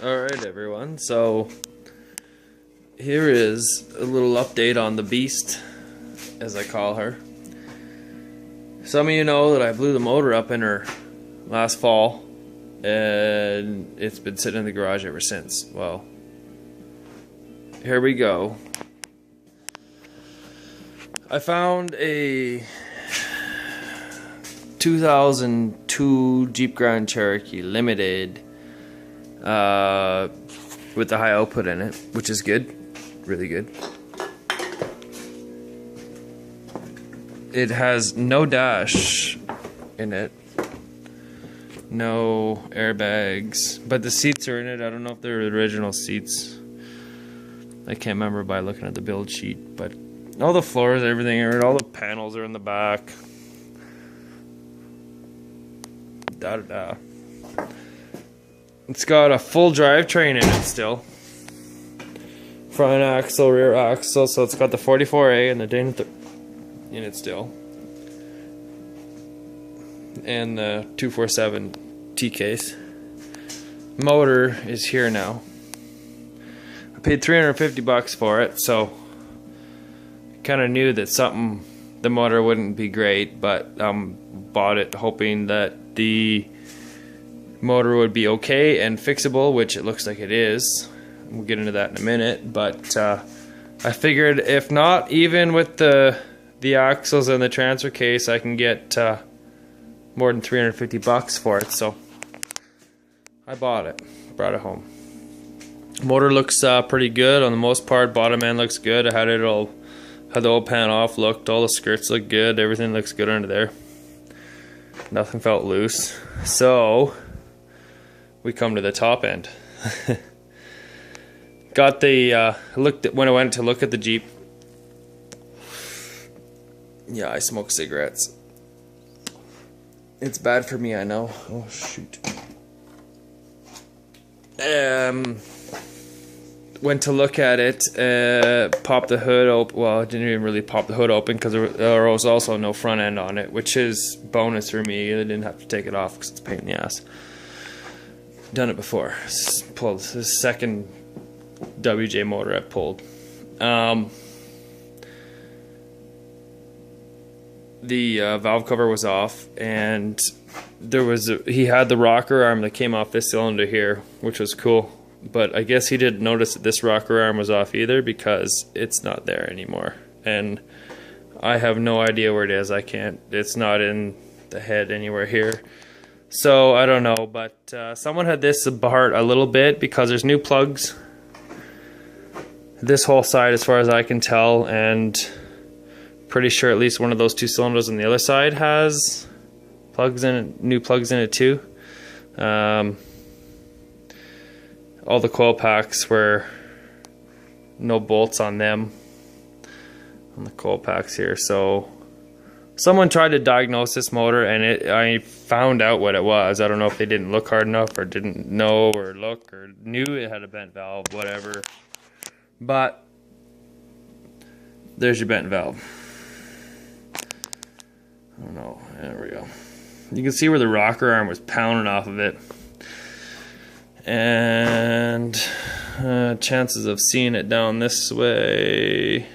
Alright everyone, so here is a little update on the beast, as I call her. Some of you know that I blew the motor up in her last fall, and it's been sitting in the garage ever since. Well, here we go. I found a 2002 Jeep Grand Cherokee Limited with the high output in it, which is good, really good. It has no dash in it, no airbags, but the seats are in it. I don't know if they're original seats. I can't remember by looking at the build sheet, but all the floors, everything are in it. All the panels are in the back. Da-da-da. It's got a full drivetrain in it still. Front axle, rear axle, so it's got the 44A and the Dana in it still. And the 247 T-case. Motor is here now. I paid $350 for it, so kind of knew that the motor wouldn't be great, but bought it hoping that the motor would be okay and fixable, which it looks like it is. We'll get into that in a minute, but I figured if not, even with the axles and the transfer case, I can get more than $350 for it, so I bought it, brought it home. Motor looks pretty good on the most part. Bottom end looks good. I had it all, had the old pan off, looked, all the skirts look good, everything looks good under there. Nothing felt loose. So we come to the top end. Got the looked at when I went to look at the Jeep. Yeah, I smoke cigarettes. It's bad for me, I know. Oh shoot. Went to look at it, popped the hood open. Well, I didn't even really pop the hood open because there was also no front end on it, which is bonus for me. I didn't have to take it off because it's a pain in the ass. Done it before. Pulled the second WJ motor I pulled. The valve cover was off, and he had the rocker arm that came off this cylinder here, which was cool. But I guess he didn't notice that this rocker arm was off either, because it's not there anymore. And I have no idea where it is. It's not in the head anywhere here. So I don't know, but someone had this apart a little bit because there's new plugs this whole side as far as I can tell, and pretty sure at least one of those two cylinders on the other side has plugs in it, new plugs in it too. All the coil packs were no bolts on them, on the coil packs here. So someone tried to diagnose this motor, and I found out what it was. I don't know if they didn't look hard enough, or didn't know or look, or knew it had a bent valve, whatever. But there's your bent valve. I don't know. There we go. You can see where the rocker arm was pounding off of it. And chances of seeing it down this way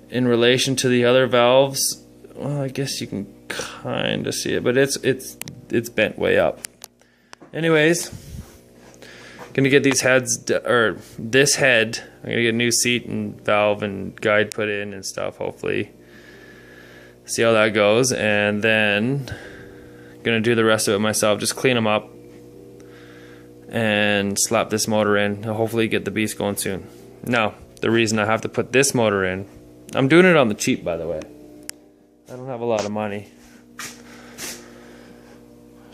in relation to the other valves, well, I guess you can kind of see it, but it's bent way up. Anyways, gonna get these heads, or this head, I'm gonna get a new seat and valve and guide put in and stuff, hopefully. See how that goes, and then gonna do the rest of it myself, just clean them up and slap this motor in. I'll hopefully get the beast going soon. Now, the reason I have to put this motor in, I'm doing it on the cheap, by the way. I don't have a lot of money.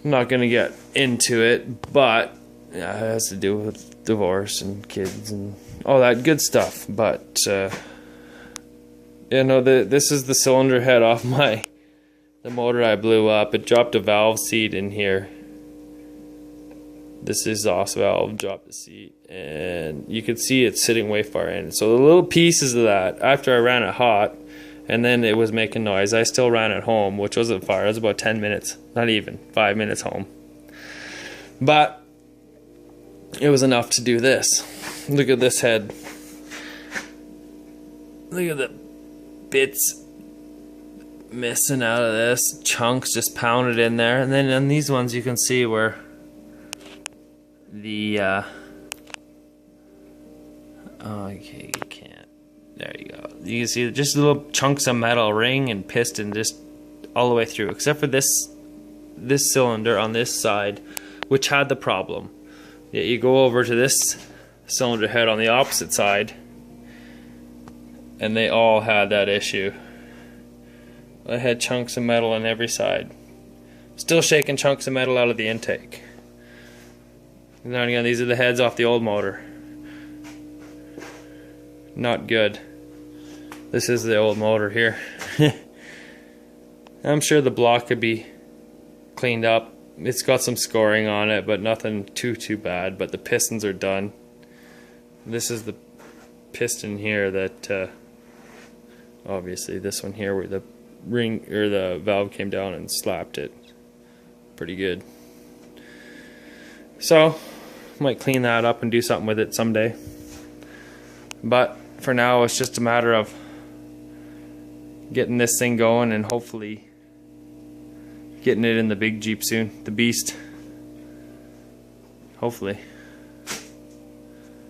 I'm not gonna get into it, but yeah, it has to do with divorce and kids and all that good stuff. But you know, this is the cylinder head off the motor I blew up. It dropped a valve seat in here. This exhaust valve dropped the seat, and you can see it's sitting way far in. So the little pieces of that, after I ran it hot, and then it was making noise, I still ran it home, which wasn't far. It was about 10 minutes, not even 5 minutes home. But it was enough to do this. Look at this head. Look at the bits missing out of this, chunks just pounded in there. And then on these ones you can see where the okay, you can't, there you go, you can see just little chunks of metal, ring and piston, just all the way through, except for this cylinder on this side, which had the problem. Yet you go over to this cylinder head on the opposite side and they all had that issue. I had chunks of metal on every side. Still shaking chunks of metal out of the intake. And then again, these are the heads off the old motor. Not good. This is the old motor here. I'm sure the block could be cleaned up. It's got some scoring on it, but nothing too bad. But the pistons are done. This is the piston here that obviously this one here where the ring or the valve came down and slapped it pretty good. So might clean that up and do something with it someday, but for now it's just a matter of getting this thing going and hopefully getting it in the big Jeep soon, the Beast, hopefully.